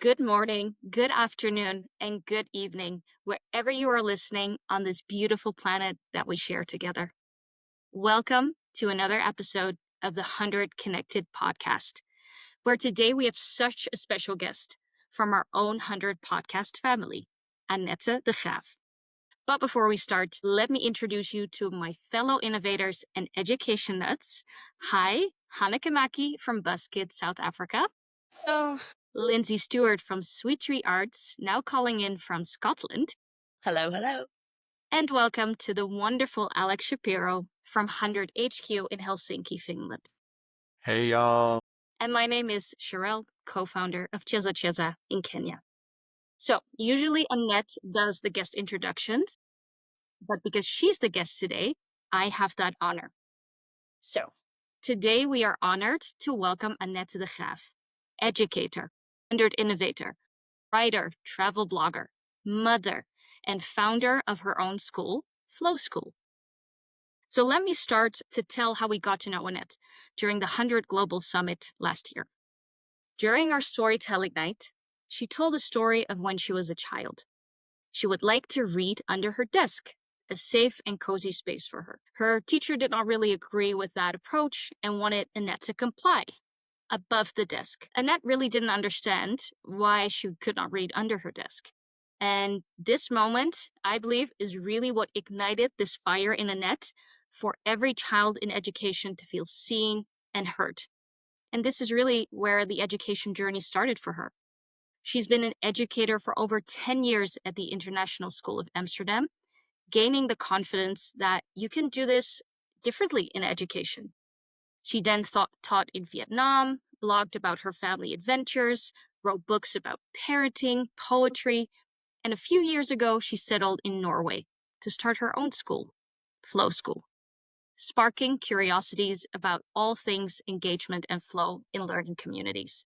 good morning, good afternoon, and good evening, wherever you are listening on this beautiful planet that we share together. Welcome to another episode of the 100 Connected podcast, where today we have such a special guest from our own 100 podcast family, Annette de Graaf. But before we start, let me introduce you to my fellow innovators and education nuts. Hi, Hanneke Maki from BuzzKid South Africa. Oh, Lindsay Stewart from Sweet Tree Arts, now calling in from Scotland. hello. And welcome to the wonderful Alex Shapiro from 100 HQ in Helsinki, Finland. Hey y'all. And my name is Sherelle, co-founder of Cheza Cheza in Kenya. So usually Annette does the guest introductions, but because she's the guest today, I have that honor. So today we are honored to welcome Annette de Graaf, educator, 100 innovator, writer, travel blogger, mother, and founder of her own school, Flow School. So let me start to tell how we got to know Annette during the 100 Global Summit last year. During our storytelling night, she told a story of when she was a child. She would like to read under her desk, a safe and cozy space for her. Her teacher did not really agree with that approach and wanted Annette to comply. Above the desk. Annette really didn't understand why she could not read under her desk. And this moment, I believe, is really what ignited this fire in Annette for every child in education to feel seen and heard. And this is really where the education journey started for her. She's been an educator for over 10 years at the International School of Amsterdam, gaining the confidence that you can do this differently in education. She then taught in Vietnam, blogged about her family adventures, wrote books about parenting, poetry, and a few years ago, she settled in Norway to start her own school, Flow School, sparking curiosities about all things engagement and flow in learning communities.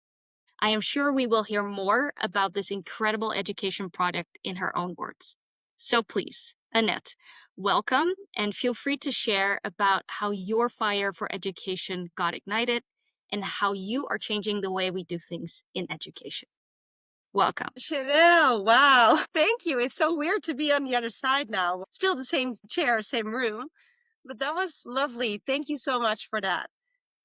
I am sure we will hear more about this incredible education product in her own words. So please, Annette, welcome and feel free to share about how your fire for education got ignited and how you are changing the way we do things in education. Welcome. Chanel, wow. Thank you. It's so weird to be on the other side now. Still the same chair, same room, but that was lovely. Thank you so much for that.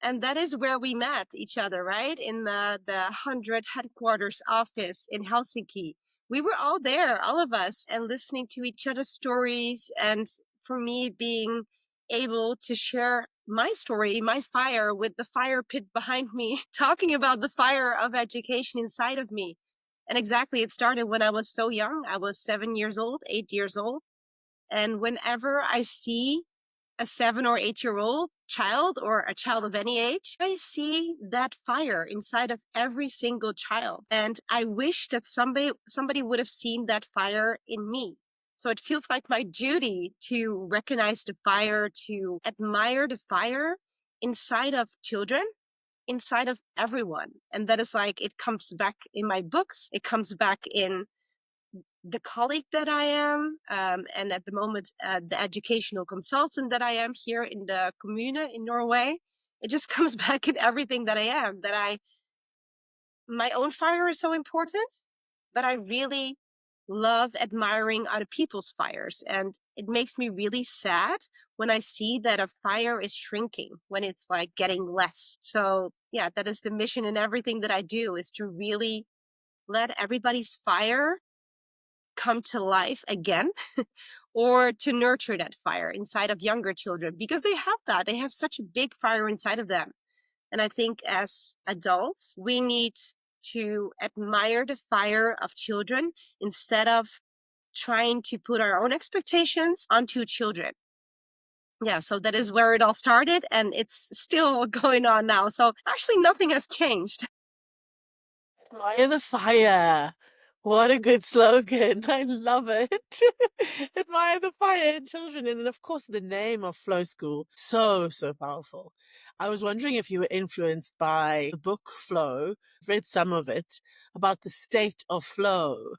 And that is where we met each other, right? In the 100 headquarters office in Helsinki. We were all there, all of us, and listening to each other's stories. And for me, being able to share my story, my fire with the fire pit behind me, talking about the fire of education inside of me. And exactly, it started when I was so young. I was 7 years old, 8 years old. And whenever I see a 7 or 8-year-old child or a child of any age, I see that fire inside of every single child. And I wish that somebody would have seen that fire in me. So it feels like my duty to recognize the fire, to admire the fire inside of children, inside of everyone. And that is like, it comes back in my books. It comes back in the colleague that I am, and at the moment, the educational consultant that I am here in the commune in Norway. It just comes back in everything that I am, my own fire is so important, but I really love admiring other people's fires. And it makes me really sad when I see that a fire is shrinking, when it's like getting less. So yeah, that is the mission in everything that I do, is to really let everybody's fire come to life again, or to nurture that fire inside of younger children, because they have that. They have such a big fire inside of them. And I think as adults, we need to admire the fire of children instead of trying to put our own expectations onto children. Yeah, so that is where it all started, and it's still going on now. So actually, nothing has changed. Admire the fire. What a good slogan. I love it. Admire the fire in children. And then, of course, the name of Flow School. So, so powerful. I was wondering if you were influenced by the book Flow. I've read some of it about the state of flow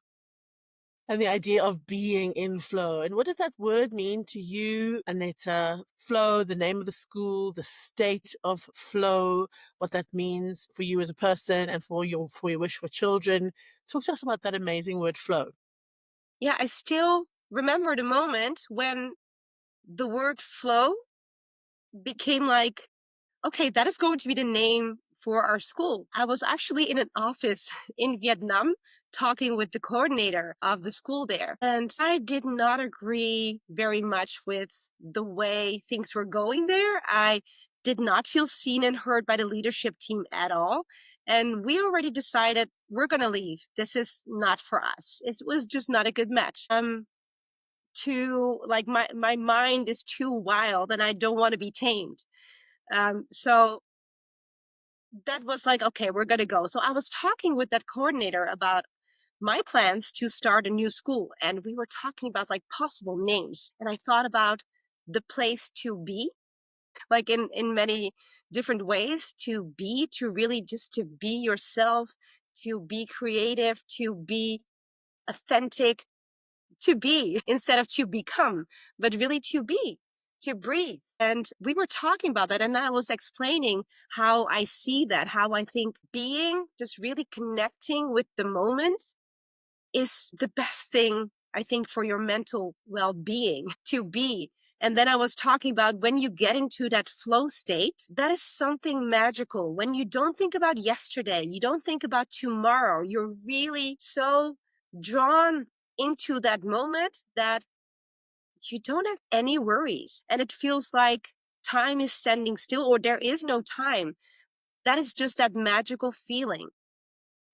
and the idea of being in flow. And what does that word mean to you, Aneta? Flow, the name of the school, the state of flow, what that means for you as a person and for your wish for children Talk to us about that amazing word flow. Yeah, I still remember the moment when the word flow became like, okay, that is going to be the name for our school. I was actually in an office in Vietnam talking with the coordinator of the school there. And I did not agree very much with the way things were going there. I did not feel seen and heard by the leadership team at all. And we already decided we're going to leave. This is not for us. It was just not a good match. Too like my mind is too wild and I don't want to be tamed. So that was like, okay, we're going to go. So I was talking with that coordinator about my plans to start a new school. And we were talking about like possible names. And I thought about the place to be, like in many different ways, to be, to really just to be yourself, to be creative, to be authentic, to be instead of to become, but really to be, to breathe. And we were talking about that. And I was explaining how I see that, how I think being, just really connecting with the moment is the best thing, I think, for your mental well-being, to be. And then I was talking about when you get into that flow state, that is something magical. When you don't think about yesterday, you don't think about tomorrow, you're really so drawn into that moment that you don't have any worries. And it feels like time is standing still or there is no time. That is just that magical feeling.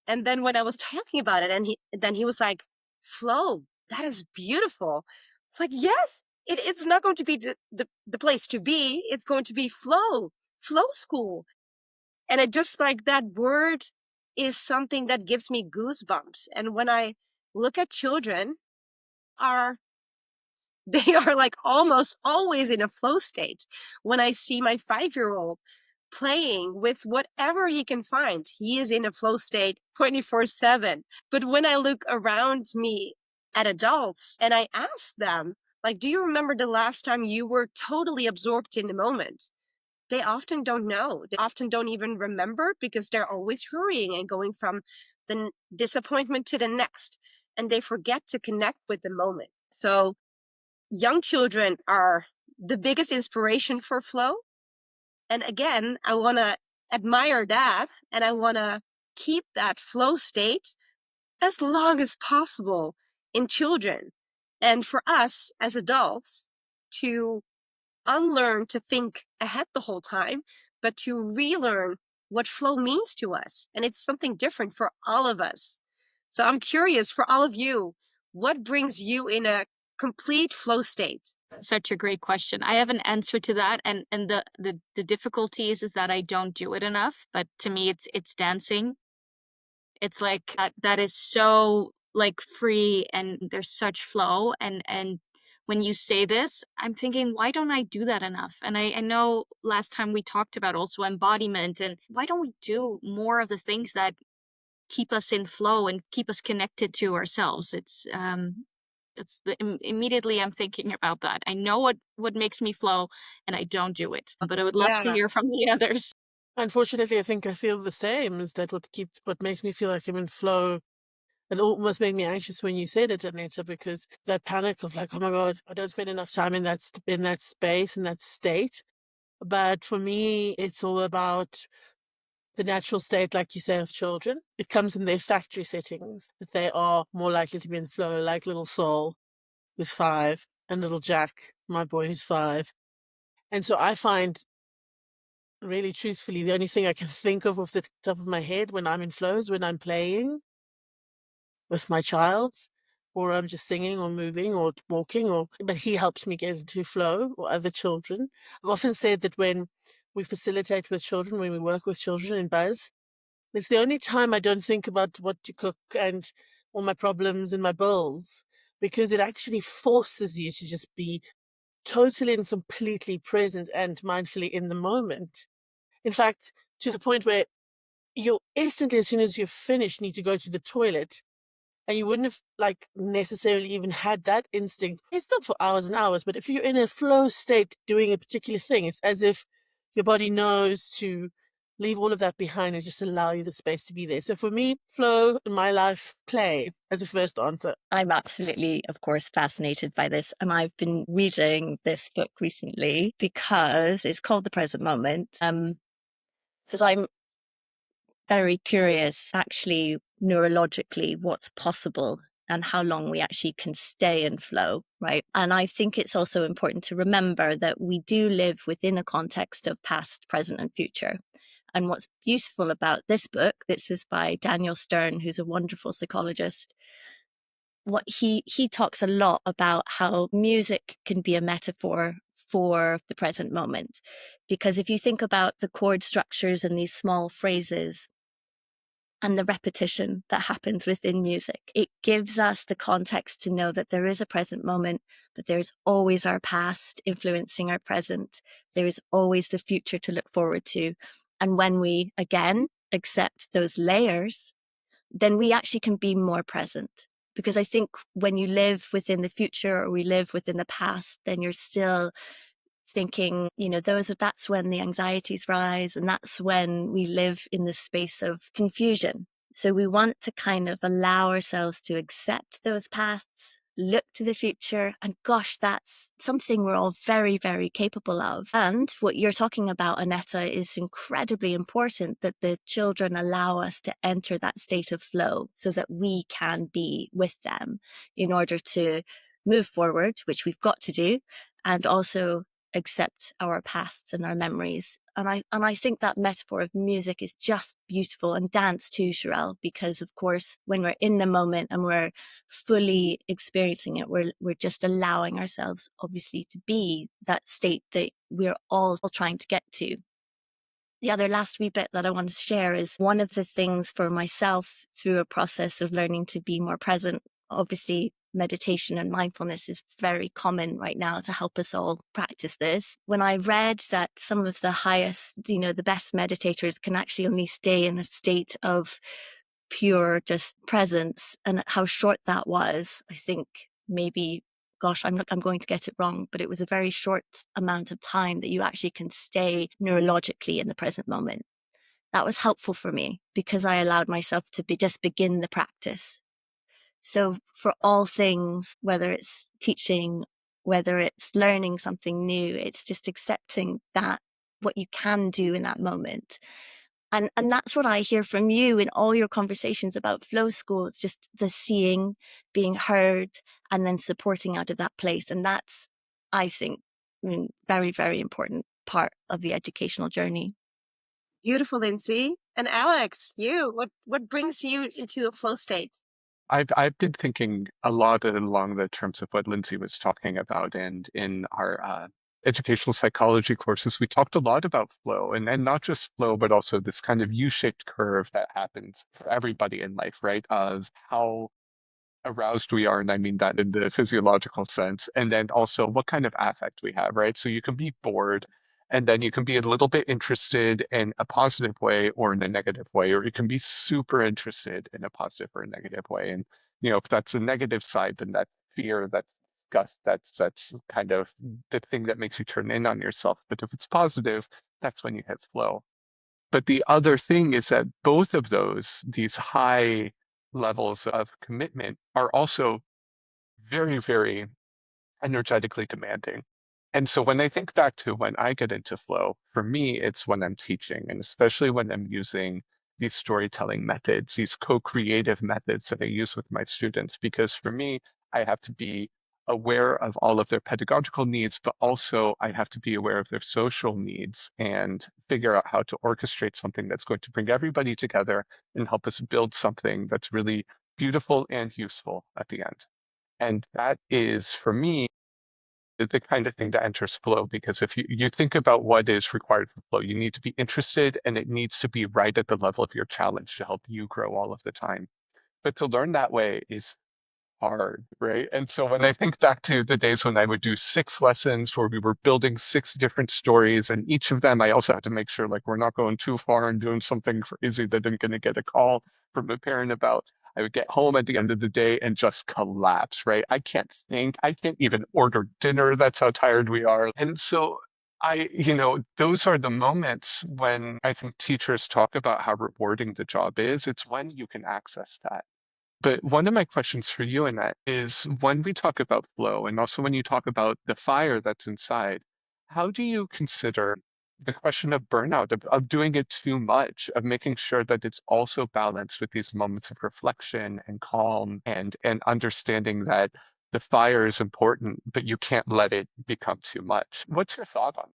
And then when I was talking about it, and he was like, flow, that is beautiful. It's like, yes, it's not going to be the place to be. It's going to be flow school. And it just like that word is something that gives me goosebumps. And when I look at children, are they are like almost always in a flow state. When I see my 5-year-old playing with whatever he can find, he is in a flow state 24/7. But when I look around me at adults and I ask them, like, do you remember the last time you were totally absorbed in the moment? They often don't know. They often don't even remember because they're always hurrying and going from the disappointment to the next. And they forget to connect with the moment. So young children are the biggest inspiration for flow. And again, I want to admire that and I want to keep that flow state as long as possible in children. And for us as adults to unlearn to think ahead the whole time, but to relearn what flow means to us. And it's something different for all of us. So I'm curious for all of you, what brings you in a complete flow state? Such a great question. I have an answer to that, and the difficulty is that I don't do it enough. But to me, it's dancing. It's like that is so like free, and there's such flow. And when you say this, I'm thinking, why don't I do that enough? And I know last time we talked about also embodiment, and why don't we do more of the things that keep us in flow and keep us connected to ourselves? Immediately I'm thinking about that. I know what makes me flow, and I don't do it. But I would love to Yeah. hear from the others. Unfortunately, I think I feel the same. Is that what makes me feel like I'm in flow? It almost made me anxious when you said it, Anita, because that panic of like, oh my God, I don't spend enough time in that space, in that state. But for me, it's all about the natural state, like you say, of children. It comes in their factory settings that they are more likely to be in flow, like little Saul, who's 5, and little Jack, my boy, who's 5. And so I find, really truthfully, the only thing I can think of off the top of my head when I'm in flow is when I'm playing with my child, or I'm just singing or moving or walking, but he helps me get into flow, or other children. I've often said that when we facilitate with children, when we work with children in Buzz, it's the only time I don't think about what to cook and all my problems and my bills, because it actually forces you to just be totally and completely present and mindfully in the moment. In fact, to the point where you'll instantly, as soon as you're finished, need to go to the toilet. And you wouldn't have like necessarily even had that instinct. It's not for hours and hours, but if you're in a flow state doing a particular thing, it's as if your body knows to leave all of that behind and just allow you the space to be there. So for me, flow in my life, play as a first answer. I'm absolutely, of course, fascinated by this. And I've been reading this book recently because it's called The Present Moment. Because I'm very curious, actually, neurologically, what's possible and how long we actually can stay in flow, right? And I think it's also important to remember that we do live within a context of past, present, and future. And what's beautiful about this book, this is by Daniel Stern, who's a wonderful psychologist. What he talks a lot about how music can be a metaphor for the present moment. Because if you think about the chord structures and these small phrases, and the repetition that happens within music. It gives us the context to know that there is a present moment, but there's always our past influencing our present. There is always the future to look forward to. And when we, again, accept those layers, then we actually can be more present. Because I think when you live within the future or we live within the past, then you're still thinking, that's when the anxieties rise, and that's when we live in the space of confusion. So we want to kind of allow ourselves to accept those paths, look to the future, and gosh, that's something we're all very, very capable of. And what you're talking about, Annette, is incredibly important, that the children allow us to enter that state of flow so that we can be with them in order to move forward, which we've got to do, and also accept our pasts and our memories. And I think that metaphor of music is just beautiful, and dance too, Sherelle, because of course, when we're in the moment and we're fully experiencing it, we're just allowing ourselves, obviously, to be that state that we're all trying to get to. The other last wee bit that I want to share is one of the things for myself through a process of learning to be more present. Obviously, meditation and mindfulness is very common right now to help us all practice this. When I read that some of the highest, the best meditators can actually only stay in a state of pure just presence, and how short that was, I think maybe, gosh, I'm going to get it wrong, but it was a very short amount of time that you actually can stay neurologically in the present moment. That was helpful for me because I allowed myself to just begin the practice. So for all things, whether it's teaching, whether it's learning something new, it's just accepting that what you can do in that moment. And that's what I hear from you in all your conversations about Flow School. It's just the seeing, being heard, and then supporting out of that place. And that's, I think, very, very important part of the educational journey. Beautiful, Lindsay. And Alex, what brings you into a flow state? I've been thinking a lot along the terms of what Lindsay was talking about, and in our educational psychology courses, we talked a lot about flow, and not just flow, but also this kind of U-shaped curve that happens for everybody in life, right? Of how aroused we are, and I mean that in the physiological sense, and then also what kind of affect we have, right? So you can be bored, and then you can be a little bit interested in a positive way or in a negative way, or you can be super interested in a positive or a negative way. And if that's a negative side, then that's fear, that's disgust, that's kind of the thing that makes you turn in on yourself. But if it's positive, that's when you hit flow. But the other thing is that both of these high levels of commitment are also very, very energetically demanding. And so when I think back to when I get into flow, for me, it's when I'm teaching, and especially when I'm using these storytelling methods, these co-creative methods that I use with my students, because for me, I have to be aware of all of their pedagogical needs, but also I have to be aware of their social needs and figure out how to orchestrate something that's going to bring everybody together and help us build something that's really beautiful and useful at the end. And that is, for me, the kind of thing that enters flow, because if you think about what is required for flow, you need to be interested and it needs to be right at the level of your challenge to help you grow all of the time. But to learn that way is hard, right? And so when I think back to the days when I would do 6 lessons where we were building 6 different stories, and each of them I also had to make sure like we're not going too far and doing something crazy that I'm going to get a call from a parent about. I would get home at the end of the day and just collapse, right? I can't think. I can't even order dinner. That's how tired we are. And so those are the moments when I think teachers talk about how rewarding the job is. It's when you can access that. But one of my questions for you, Annette, is when we talk about flow and also when you talk about the fire that's inside, how do you consider the question of burnout, of doing it too much, of making sure that it's also balanced with these moments of reflection and calm and understanding that the fire is important, but you can't let it become too much. What's your thought on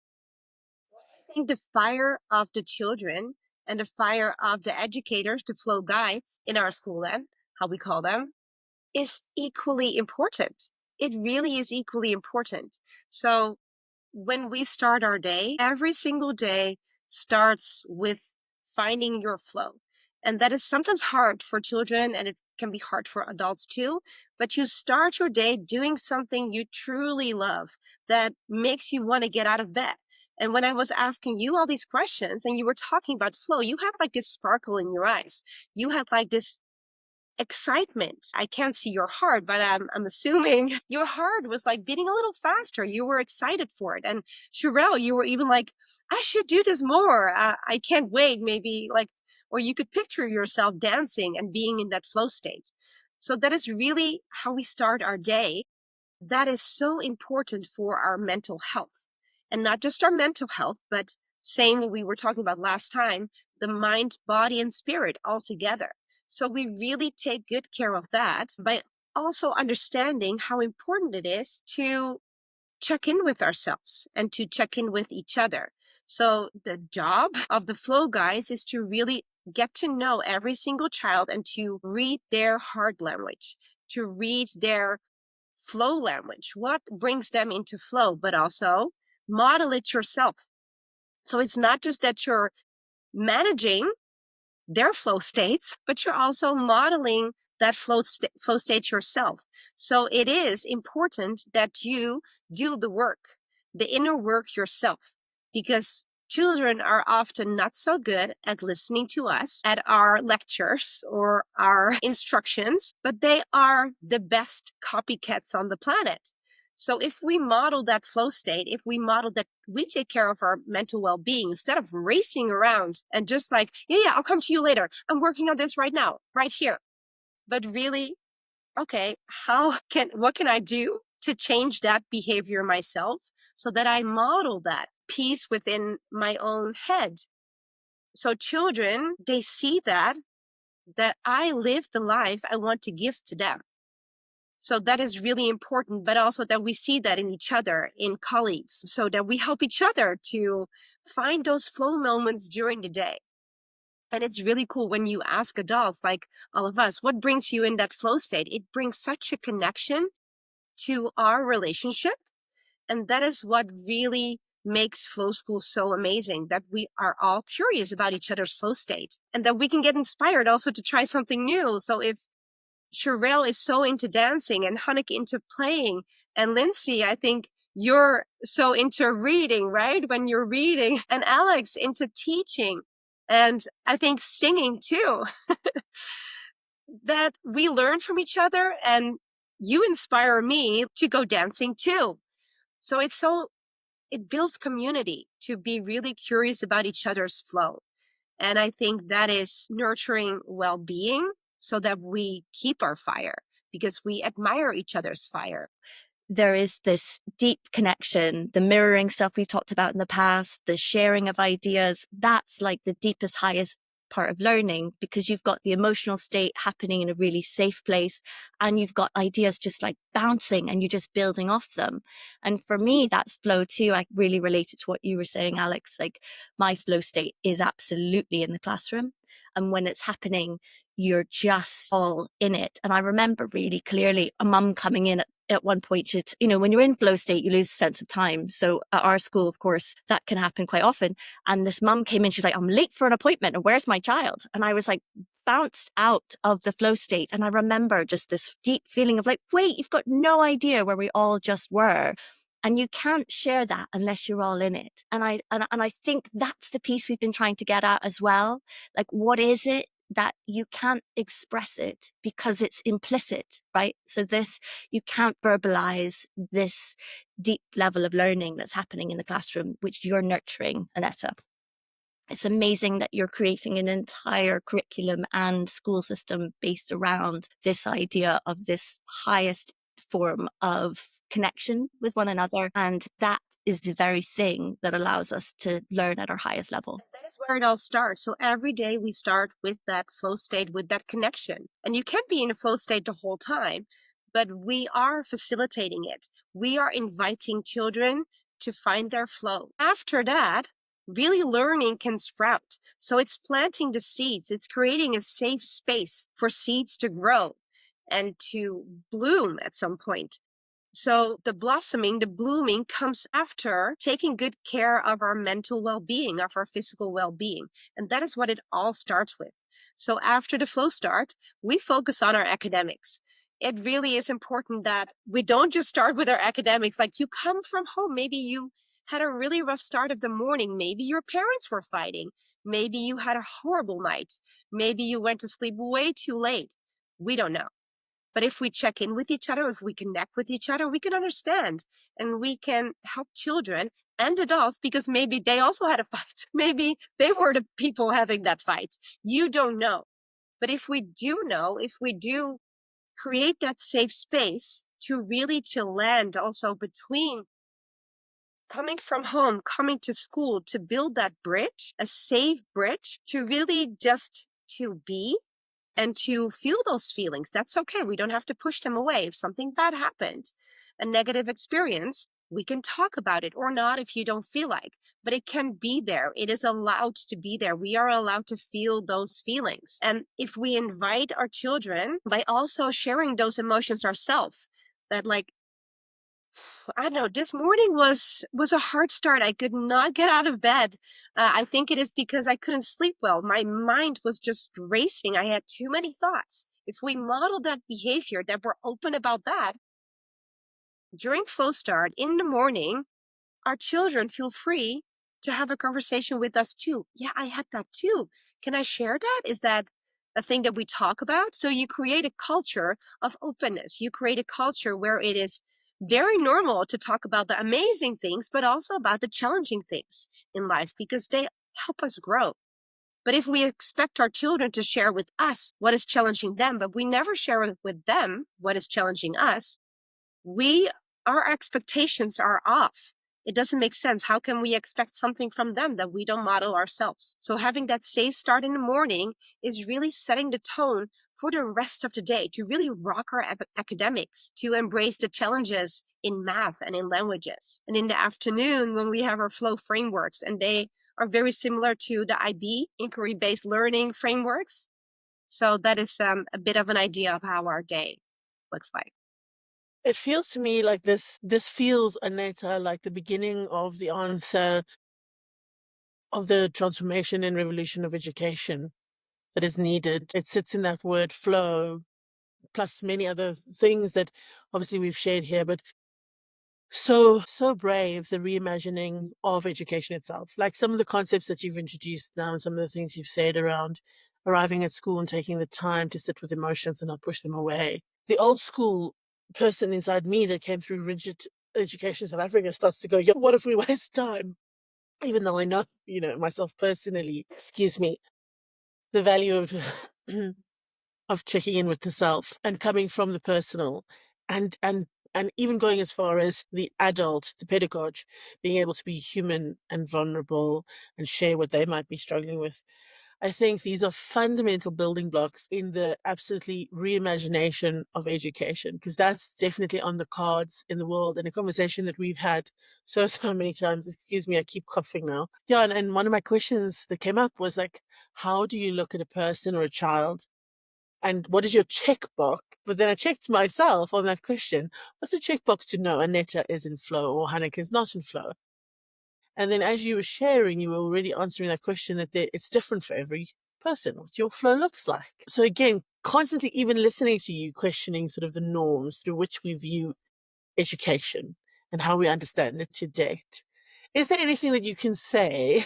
I think the fire of the children and the fire of the educators, the flow guides in our school, then, how we call them, is equally important. It really is equally important. So when we start our day, every single day starts with finding your flow. And that is sometimes hard for children and it can be hard for adults too. But you start your day doing something you truly love that makes you want to get out of bed. And when I was asking you all these questions and you were talking about flow, you had like this sparkle in your eyes. You had like this excitement. I can't see your heart, but I'm assuming your heart was like beating a little faster. You were excited for it. And Sherelle, you were even like, I should do this more. I can't wait. Maybe like, or you could picture yourself dancing and being in that flow state. So that is really how we start our day. That is so important for our mental health, and not just our mental health, but same what we were talking about last time, the mind, body, and spirit all together. So we really take good care of that by also understanding how important it is to check in with ourselves and to check in with each other. So the job of the flow guys is to really get to know every single child and to read their heart language, to read their flow language, what brings them into flow, but also model it yourself. So it's not just that you're managing their flow states, but you're also modeling that flow state yourself. So it is important that you do the work, the inner work yourself, because children are often not so good at listening to us at our lectures or our instructions, but they are the best copycats on the planet. So if we model that flow state, if we model that we take care of our mental well-being instead of racing around and just like, yeah, I'll come to you later. I'm working on this right now, right here. But really, okay, what can I do to change that behavior myself so that I model that peace within my own head? So children, they see that I live the life I want to give to them. So that is really important, but also that we see that in each other, in colleagues, so that we help each other to find those flow moments during the day. And it's really cool when you ask adults, like all of us, what brings you in that flow state? It brings such a connection to our relationship. And that is what really makes flow school so amazing, that we are all curious about each other's flow state and that we can get inspired also to try something new. So if Sherelle is so into dancing and Hunnick into playing. And Lindsay, I think you're so into reading, right? When you're reading, and Alex into teaching. And I think singing too, that we learn from each other and you inspire me to go dancing too. So it builds community to be really curious about each other's flow. And I think that is nurturing well-being so that we keep our fire because we admire each other's fire. There is this deep connection, the mirroring stuff we've talked about in the past, the sharing of ideas. That's like the deepest, highest part of learning, because you've got the emotional state happening in a really safe place and you've got ideas just like bouncing and you're just building off them. And for me, that's flow too. I really related to what you were saying, Alex. Like my flow state is absolutely in the classroom. And when it's happening, you're just all in it. And I remember really clearly a mum coming in at one point, when you're in flow state, you lose a sense of time. So at our school, of course, that can happen quite often. And this mum came in, she's like, I'm late for an appointment. And where's my child? And I was like, bounced out of the flow state. And I remember just this deep feeling of like, wait, you've got no idea where we all just were. And you can't share that unless you're all in it. And I think that's the piece we've been trying to get at as well. Like, what is it that you can't express it because it's implicit, right? So you can't verbalize this deep level of learning that's happening in the classroom, which you're nurturing, Annette. It's amazing that you're creating an entire curriculum and school system based around this idea of this highest form of connection with one another. And that is the very thing that allows us to learn at our highest level. That is where it all starts. So every day we start with that flow state, with that connection. And you can't be in a flow state the whole time, but we are facilitating it. We are inviting children to find their flow. After that, really learning can sprout. So it's planting the seeds. It's creating a safe space for seeds to grow and to bloom at some point. So the blossoming, the blooming comes after taking good care of our mental well-being, of our physical well-being. And that is what it all starts with. So after the flow start, we focus on our academics. It really is important that we don't just start with our academics. Like, you come from home, maybe you had a really rough start of the morning. Maybe your parents were fighting. Maybe you had a horrible night. Maybe you went to sleep way too late. We don't know. But if we check in with each other, if we connect with each other, we can understand, and we can help children and adults, because maybe they also had a fight. Maybe they were the people having that fight. You don't know. But if we do know, if we do create that safe space to really to land also between coming from home, coming to school, to build that bridge, a safe bridge, to really just to be and to feel those feelings. That's okay. We don't have to push them away. If something bad happened, a negative experience, we can talk about it, or not if you don't feel like, but it can be there. It is allowed to be there. We are allowed to feel those feelings. And if we invite our children by also sharing those emotions ourselves, that, like, I don't know, this morning was a hard start. I could not get out of bed. I think it is because I couldn't sleep well. My mind was just racing. I had too many thoughts. If we model that behavior, that we're open about that, during flow start in the morning, our children feel free to have a conversation with us too. Yeah, I had that too. Can I share that? Is that a thing that we talk about? So you create a culture of openness. You create a culture where it is very normal to talk about the amazing things, but also about the challenging things in life, because they help us grow. But if we expect our children to share with us what is challenging them, but we never share with them what is challenging us, our expectations are off. It doesn't make sense. How can we expect something from them that we don't model ourselves? So having that safe start in the morning is really setting the tone for the rest of the day, to really rock our academics, to embrace the challenges in math and in languages. And in the afternoon, when we have our flow frameworks, and they are very similar to the IB, inquiry-based learning frameworks. So that is a bit of an idea of how our day looks like. It feels to me like this feels, Annette, like the beginning of the answer of the transformation and revolution of education that is needed. It sits in that word flow, plus many other things that obviously we've shared here, but so brave, the reimagining of education itself. Like some of the concepts that you've introduced now, and some of the things you've said around arriving at school and taking the time to sit with emotions and not push them away. The old school person inside me that came through rigid education in South Africa starts to go, yeah, what if we waste time? Even though I know, myself personally, excuse me, the value of of checking in with the self and coming from the personal, and even going as far as the adult, the pedagogue, being able to be human and vulnerable and share what they might be struggling with. I think these are fundamental building blocks in the absolutely reimagination of education, because that's definitely on the cards in the world, and a conversation that we've had so many times. Excuse me, I keep coughing now. Yeah, and one of my questions that came up was like, how do you look at a person or a child, and what is your checkbox? But then I checked myself on that question. What's a checkbox to know Annette is in flow or Hanneke is not in flow? And then as you were sharing, you were already answering that question, that it's different for every person, what your flow looks like. So again, constantly even listening to you, questioning sort of the norms through which we view education and how we understand it to date. Is there anything that you can say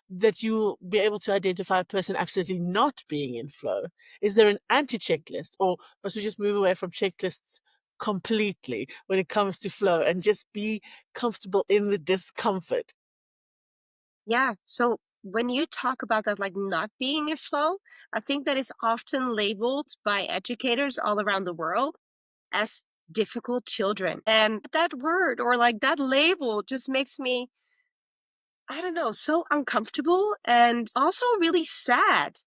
that you'll be able to identify a person absolutely not being in flow? Is there an anti-checklist, or must we just move away from checklists completely when it comes to flow and just be comfortable in the discomfort. Yeah. So when you talk about that, like not being in flow, I think that is often labeled by educators all around the world as difficult children. And that word or like that label just makes me, I don't know, so uncomfortable and also really sad,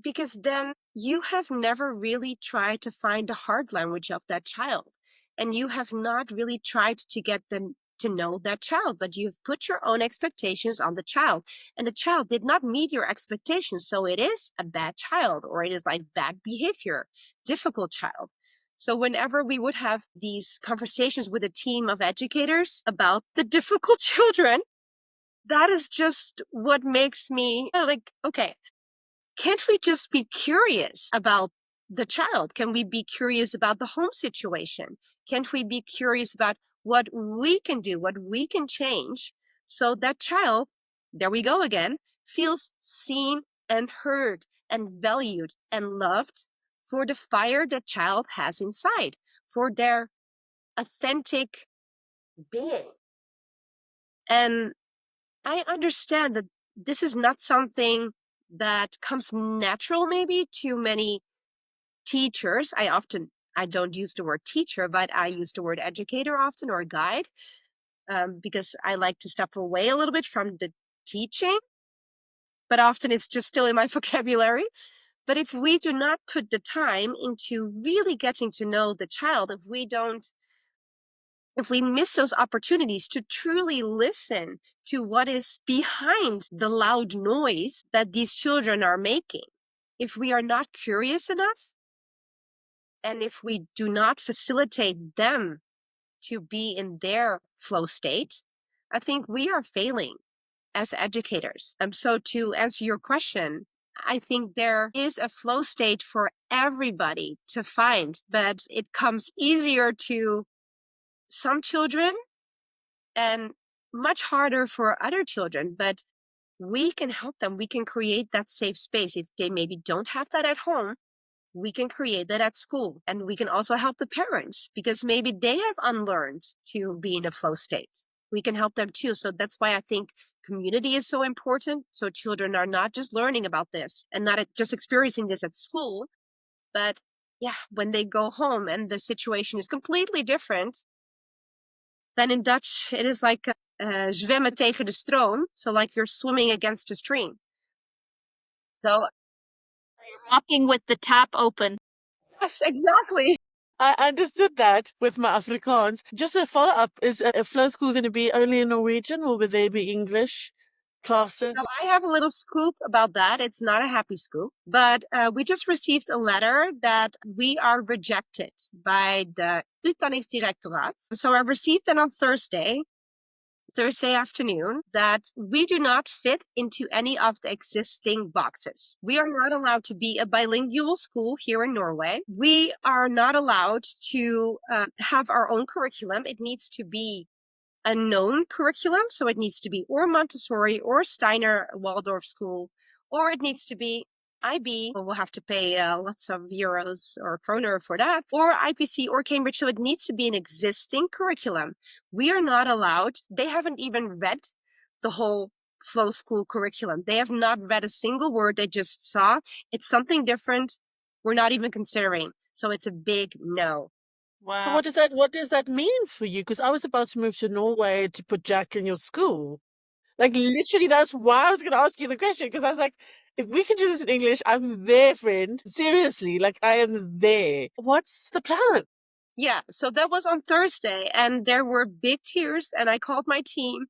because then you have never really tried to find the heart language of that child. And you have not really tried to get them to know that child, but you've put your own expectations on the child. And the child did not meet your expectations. So it is a bad child, or it is like bad behavior, difficult child. So whenever we would have these conversations with a team of educators about the difficult children, that is just what makes me like, okay, can't we just be curious about the child? Can we be curious about the home situation? Can't we be curious about what we can do, what we can change, so that child, there we go again, feels seen and heard and valued and loved for the fire that child has inside, for their authentic being. And I understand that this is not something that comes natural maybe to many teachers. I don't use the word teacher, but I use the word educator often, or guide, because I like to step away a little bit from the teaching, but often it's just still in my vocabulary. But if we do not put the time into really getting to know the child, if we miss those opportunities to truly listen to what is behind the loud noise that these children are making, if we are not curious enough, and if we do not facilitate them to be in their flow state, I think we are failing as educators. So to answer your question, I think there is a flow state for everybody to find, but it comes easier to some children and much harder for other children. But we can help them. We can create that safe space. If they maybe don't have that at home, we can create that at school. And we can also help the parents, because maybe they have unlearned to be in a flow state. We can help them too. So that's why I think community is so important. So children are not just learning about this and not just experiencing this at school, but yeah, when they go home and the situation is completely different, then in Dutch, it is like zwemmen tegen de stroom. So like you're swimming against a stream. So Walking with the tap open. yes, exactly. I understood that with my Afrikaans. Just a follow up, is a flow school going to be only in Norwegian, or will there be English classes? So I have a little scoop about that. It's not a happy scoop, but we just received a letter that we are rejected by the Utdanningsdirectoraat. So I received it on Thursday afternoon, that we do not fit into any of the existing boxes. We are not allowed to be a bilingual school here in Norway. We are not allowed to have our own curriculum. It needs to be a known curriculum. So it needs to be or Montessori or Steiner Waldorf school, or it needs to be IB. We'll have to pay lots of euros or kroner for that, or IPC or Cambridge. So it needs to be an existing curriculum. We are not allowed. They haven't even read the whole flow school curriculum. They have not read a single word. They just saw it's something different. We're not even considering. So it's a big no. But Wow. what does that mean for you? Because I was about to move to Norway to put Jack in your school. Like literally, that's why I was going to ask you the question. Because I was like, if we can do this in English, I'm there, friend. Seriously, like I am there. What's the plan? Yeah, so that was on Thursday, and there were big tears, and I called my team.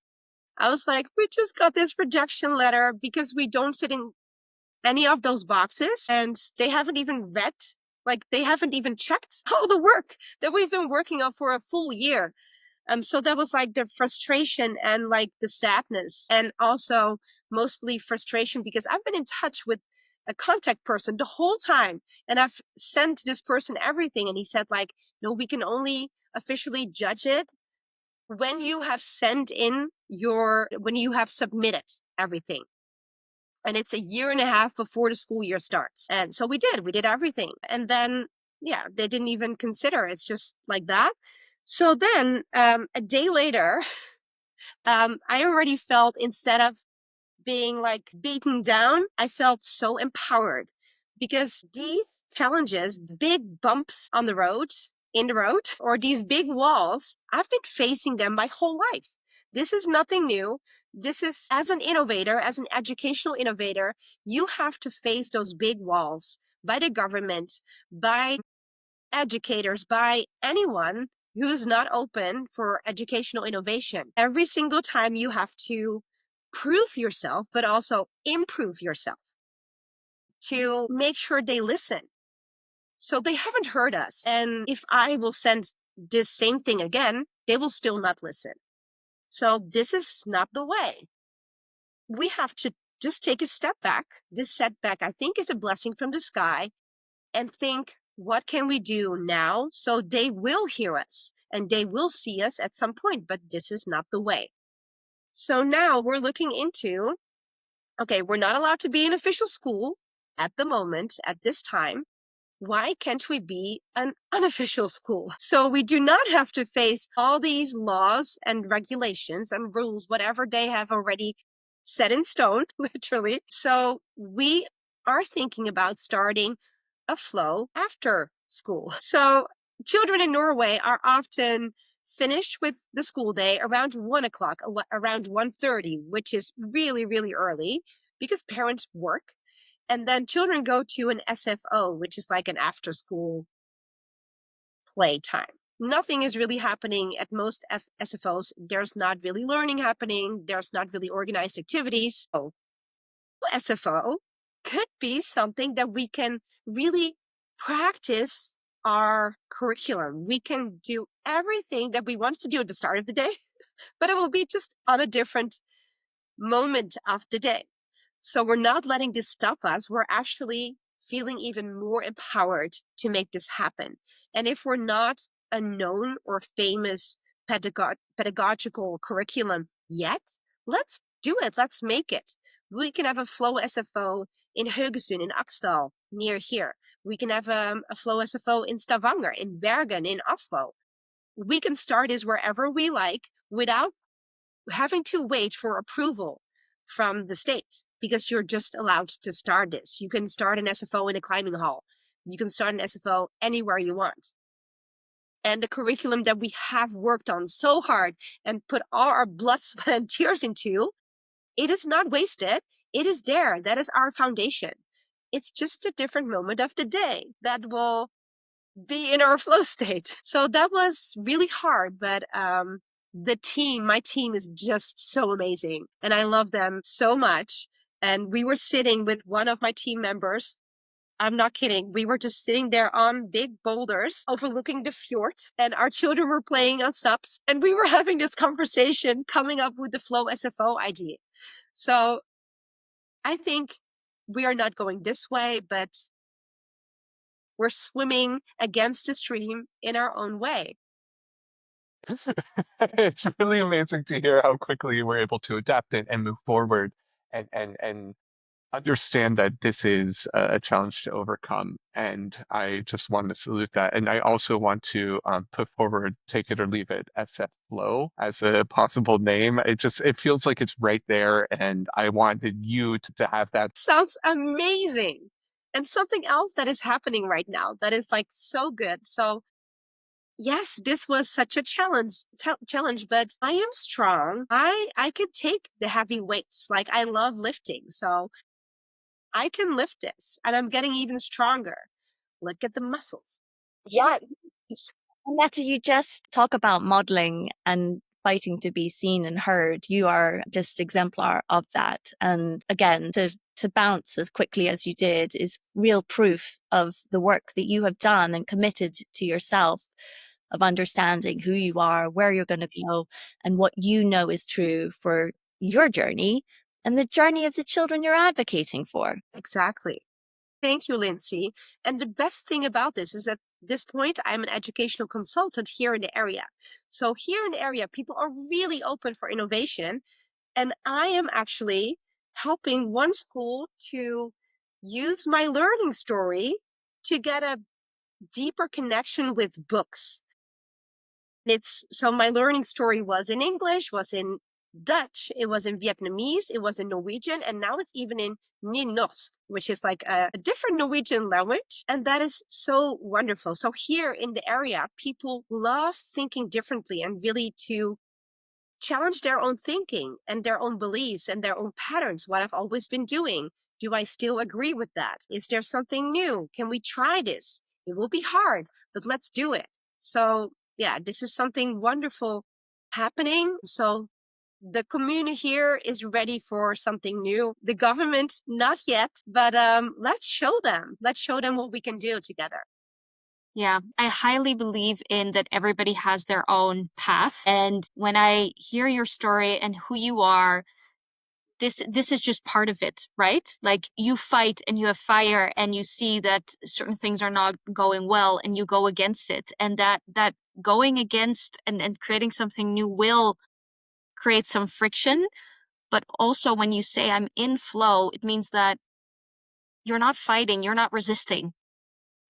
I was like, we just got this rejection letter because we don't fit in any of those boxes, and they haven't even read, like they haven't even checked all the work that we've been working on for a full year. So that was like the frustration and like the sadness, and also mostly frustration because I've been in touch with a contact person the whole time, and I've sent this person everything, and he said like, no, we can only officially judge it when you have when you have submitted everything. And it's a year and a half before the school year starts. And so we did everything. And then yeah, they didn't even consider. It's just like that. So then a day later, I already felt, instead of being like beaten down, I felt so empowered, because these challenges, big bumps on the road, in the road, or these big walls, I've been facing them my whole life. This is nothing new. This is, as an innovator, as an educational innovator, you have to face those big walls by the government, by educators, by anyone who's not open for educational innovation. Every single time you have to prove yourself, but also improve yourself to make sure they listen. So they haven't heard us. And if I will send this same thing again, they will still not listen. So this is not the way. We have to just take a step back. This setback, I think, is a blessing from the sky, and think, what can we do now so they will hear us and they will see us at some point, but this is not the way. So now we're looking into, okay, we're not allowed to be an official school at the moment, at this time. Why can't we be an unofficial school? So we do not have to face all these laws and regulations and rules, whatever they have already set in stone, literally. So we are thinking about starting a flow after school. So children in Norway are often finished with the school day around 1 o'clock, around 1:30, which is really, really early because parents work. And then children go to an SFO, which is like an after school playtime. Nothing is really happening at most SFOs. There's not really learning happening. There's not really organized activities. So SFO could be something that we can really practice our curriculum. We can do everything that we want to do at the start of the day, but it will be just on a different moment of the day. So we're not letting this stop us. We're actually feeling even more empowered to make this happen. And if we're not a known or famous pedagogical curriculum yet, let's do it. Let's make it. We can have a Flow SFO in Haugesund, in Aksdal, near here. We can have a Flow SFO in Stavanger, in Bergen, in Oslo. We can start this wherever we like without having to wait for approval from the state, because you're just allowed to start this. You can start an SFO in a climbing hall. You can start an SFO anywhere you want. And the curriculum that we have worked on so hard and put all our blood, sweat, and tears into, it is not wasted. It is there. That is our foundation. It's just a different moment of the day that will be in our flow state. So that was really hard, but my team is just so amazing, and I love them so much. And we were sitting with one of my team members. I'm not kidding. We were just sitting there on big boulders overlooking the fjord, and our children were playing on subs, and we were having this conversation, coming up with the Flow SFO idea. So I think we are not going this way, but we're swimming against the stream in our own way. It's really amazing to hear how quickly you were able to adapt and move forward and understand that this is a challenge to overcome. And I just want to salute that. And I also want to put forward Take It or Leave It SF Flow as a possible name. It feels like it's right there. And I wanted you to have that. Sounds amazing. And something else that is happening right now that is like so good. So yes, this was such a challenge, but I am strong. I can take the heavy weights. Like, I love lifting, so I can lift this, and I'm getting even stronger. Look at the muscles. Yeah. Annette, you just talk about modeling and fighting to be seen and heard. You are just exemplar of that. And again, to bounce as quickly as you did is real proof of the work that you have done and committed to yourself, of understanding who you are, where you're going to go, and what you know is true for your journey and the journey of the children you're advocating for. Exactly. Thank you, Lindsay. And the best thing about this is, at this point, I'm an educational consultant here in the area. So here in the area, people are really open for innovation. And I am actually helping one school to use my learning story to get a deeper connection with books. So my learning story was in English, was in Dutch, it was in Vietnamese, it was in Norwegian, and now it's even in Nynorsk, which is like a different Norwegian language. And that is so wonderful. So here in the area, people love thinking differently and really to challenge their own thinking and their own beliefs and their own patterns. What I've always been doing. Do I still agree with that? Is there something new? Can we try this? It will be hard, but let's do it. So yeah, this is something wonderful happening. So the community here is ready for something new. The government, not yet, but let's show them. Let's show them what we can do together. Yeah, I highly believe in that everybody has their own path. And when I hear your story and who you are, this is just part of it, right? Like you fight and you have fire and you see that certain things are not going well and you go against it. And that going against and creating something new will create some friction. But also when you say I'm in flow, it means that you're not fighting, you're not resisting.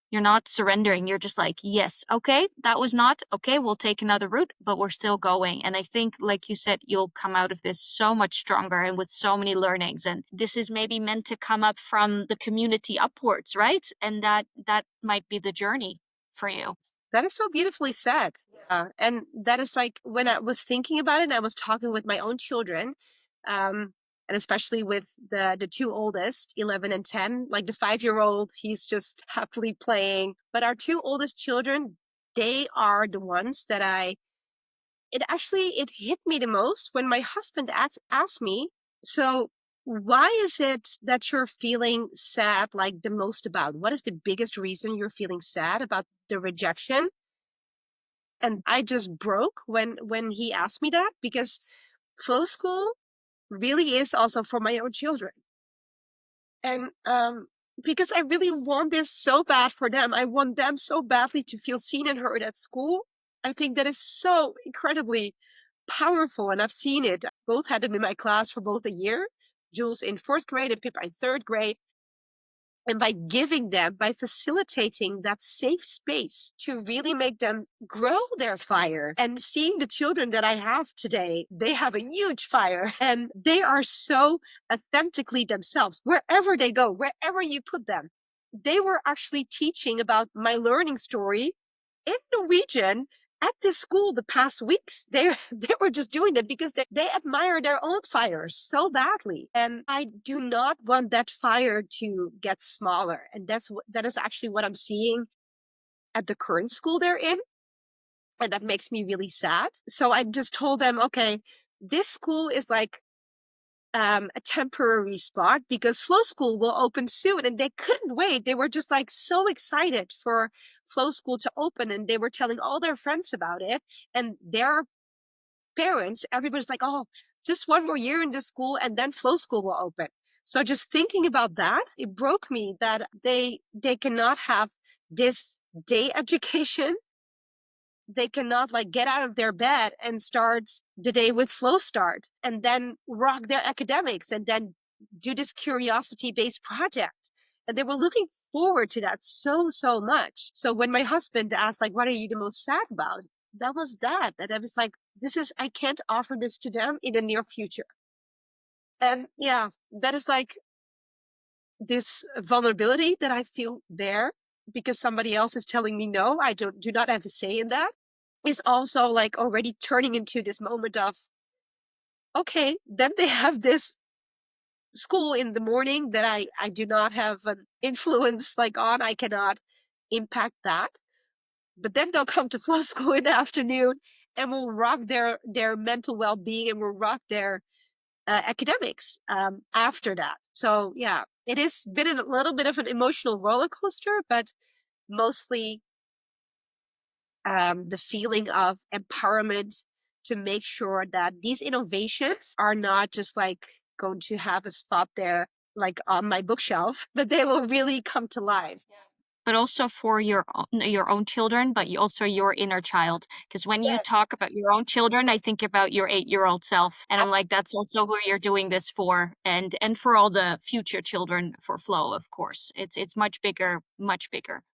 You're not surrendering. You're just like, yes, okay, that was not okay. We'll take another route, but we're still going. And I think, like you said, you'll come out of this so much stronger and with so many learnings. And this is maybe meant to come up from the community upwards, right? And that might be the journey for you. That is so beautifully said. And that is like when I was thinking about it, and I was talking with my own children, and especially with the two oldest, 11 and 10, like the 5-year-old, he's just happily playing. But our two oldest children, they are the ones that it hit me the most when my husband asked me, so why is it that you're feeling sad like the most about? What is the biggest reason you're feeling sad about the rejection? And I just broke when he asked me that, because flow school really is also for my own children. And because I really want this so bad for them. I want them so badly to feel seen and heard at school. I think that is so incredibly powerful. And I've seen it. I both had them in my class for both a year. Jules in 4th grade and Pip in 3rd grade. And by giving them, by facilitating that safe space to really make them grow their fire, and seeing the children that I have today, they have a huge fire and they are so authentically themselves wherever they go, wherever you put them. They were actually teaching about my learning story in Norwegian at this school the past weeks. They were just doing it because they admire their own fire so badly. And I do not want that fire to get smaller. And that is actually what I'm seeing at the current school they're in. And that makes me really sad. So I just told them, okay, this school is like a temporary spot because Flow School will open soon, and they couldn't wait. They were just like so excited for Flow School to open, and they were telling all their friends about it, and their parents, everybody's like, oh, just one more year in this school and then Flow School will open. So just thinking about that, it broke me that they cannot have this day education. They cannot like get out of their bed and start the day with Flow Start and then rock their academics and then do this curiosity-based project. And they were looking forward to that so much. So when my husband asked, like, what are you the most sad about? That was that I was like, I can't offer this to them in the near future. And yeah, that is like this vulnerability that I feel there because somebody else is telling me no, I do not have a say in that, is also like already turning into this moment of, okay, then they have this school in the morning that I do not have an influence like on. I cannot impact that. But then they'll come to flow school in the afternoon and will rock their mental well-being and will rock their academics after that. So yeah, it has been a little bit of an emotional roller coaster, but mostly the feeling of empowerment to make sure that these innovations are not just like going to have a spot there like on my bookshelf, but they will really come to life. but also for your own children, but also your inner child. Because when you Yes. talk about your own children, I think about your 8-year-old self, and I'm like, that's also who you're doing this for, and for all the future children for Flow, of course. It's much bigger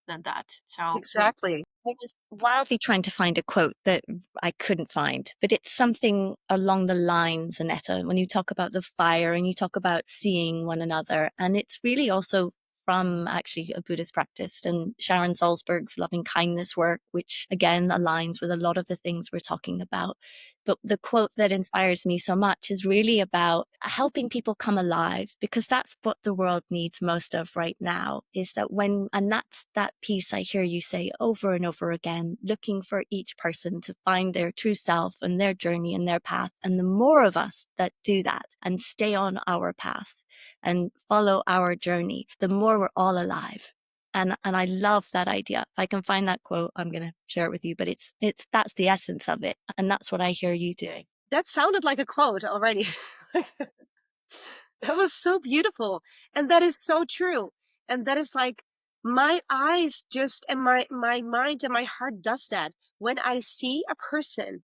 than that. So Exactly. I was wildly trying to find a quote that I couldn't find, but it's something along the lines, Annette, when you talk about the fire and you talk about seeing one another. And it's really also from actually a Buddhist practice and Sharon Salzberg's loving kindness work, which again aligns with a lot of the things we're talking about. But the quote that inspires me so much is really about helping people come alive, because that's what the world needs most of right now, is that and that's that piece I hear you say over and over again, looking for each person to find their true self and their journey and their path. And the more of us that do that and stay on our path and follow our journey, the more we're all alive. And I love that idea. If I can find that quote, I'm going to share it with you, but it's that's the essence of it. And that's what I hear you doing. That sounded like a quote already. That was so beautiful. And that is so true. And that is like my eyes just, and my mind and my heart does that. When I see a person,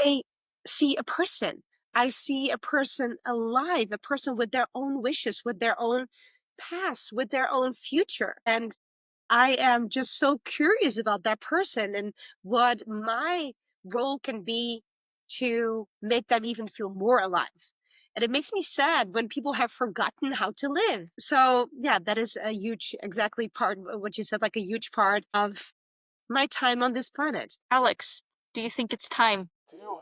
I see a person. I see a person alive, a person with their own wishes, with their own past, with their own future. And I am just so curious about that person and what my role can be to make them even feel more alive. And it makes me sad when people have forgotten how to live. So yeah, that is a huge, exactly part of what you said, like a huge part of my time on this planet. Alex, do you think it's time?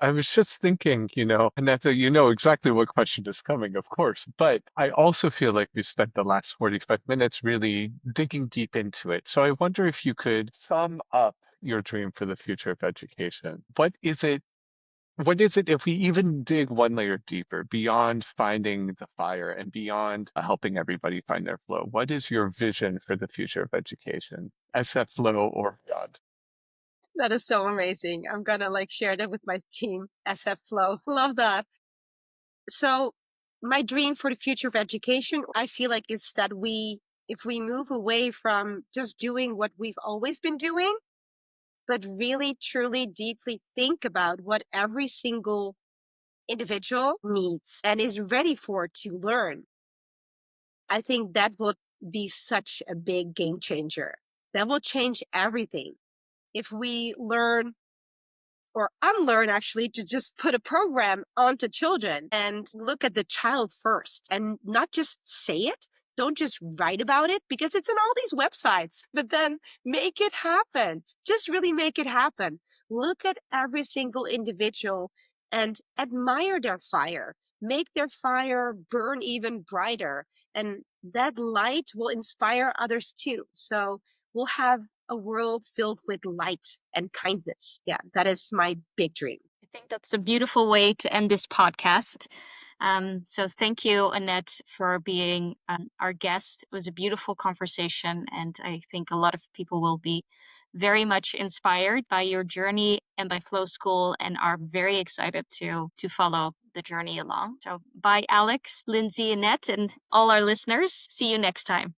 I was just thinking, Annette, you know exactly what question is coming, of course, but I also feel like we spent the last 45 minutes really digging deep into it. So I wonder if you could sum up your dream for the future of education. What is it? What is it if we even dig one layer deeper beyond finding the fire and beyond helping everybody find their flow? What is your vision for the future of education? SF flow or God? That is so amazing. I'm gonna share that with my team, SF Flow. Love that. So my dream for the future of education, I feel like, is that if we move away from just doing what we've always been doing, but really, truly, deeply think about what every single individual needs and is ready for to learn, I think that will be such a big game changer. That will change everything. If we learn or unlearn, actually, to just put a program onto children and look at the child first and not just say it. Don't just write about it because it's in all these websites, but then make it happen. Just really make it happen. Look at every single individual and admire their fire. Make their fire burn even brighter. And that light will inspire others too. So we'll have a world filled with light and kindness. Yeah, that is my big dream. I think that's a beautiful way to end this podcast. So thank you, Annette, for being our guest. It was a beautiful conversation, and I think a lot of people will be very much inspired by your journey and by Flow School, and are very excited to follow the journey along. So bye, Alex, Lindsay, Annette, and all our listeners. See you next time.